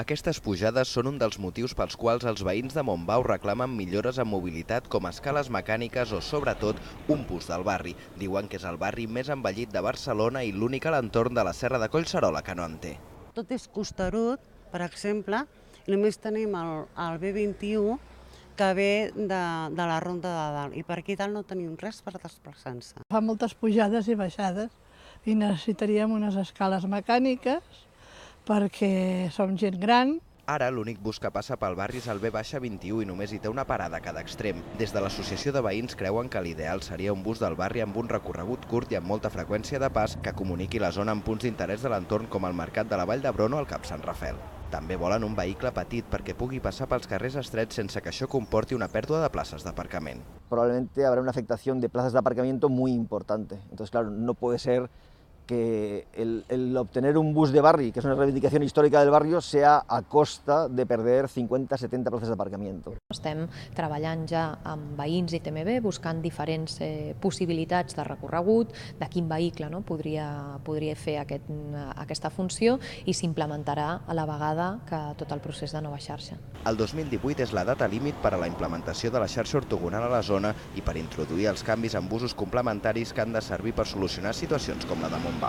Aquestes pujades són un dels motius pels quals els veïns de Montbau reclamen millores en mobilitat com escales mecàniques o, sobretot, un bus del barri. Diuen que és el barri més envellit de Barcelona i l'únic a l'entorn de la Serra de Collserola que no en té. Tot és costerut, per exemple, i només tenim el B21 que ve de la Ronda de Dalt i per aquí dalt no tenim res per desplaçar-se. Fa moltes pujades i baixades i necessitaríem unes escales mecàniques perquè som gent gran. Ara l'únic bus que passa pel barri és el B-21 i només hi té una parada a cada extrem. Des de l'associació de veïns creuen que l'ideal seria un bus del barri amb un recorregut curt i amb molta freqüència de pas que comuniqui la zona amb punts d'interès de l'entorn com el Mercat de la Vall d'Hebron o el Cap Sant Rafel. També volen un vehicle petit perquè pugui passar pels carrers estrets sense que això comporti una pèrdua de places d'aparcament. Probablemente habrá una afectación de plazas de aparcamiento muy importante. Entonces, claro, no puede ser que el obtener un bus de barri, que es una reivindicación histórica del barrio, sea a costa de perder 50-70 plazas de aparcamiento. Estem treballant ja amb veïns i TMB buscant diferents possibilitats de recorregut, de quin vehicle podria fer aquesta funció i s'implementarà a la vegada que tot el procés de nova xarxa. El 2018 és la data límit per a la implementació de la xarxa ortogonal a la zona i per introduir els canvis en busos complementaris que han de servir per solucionar situacions com la de Montbau.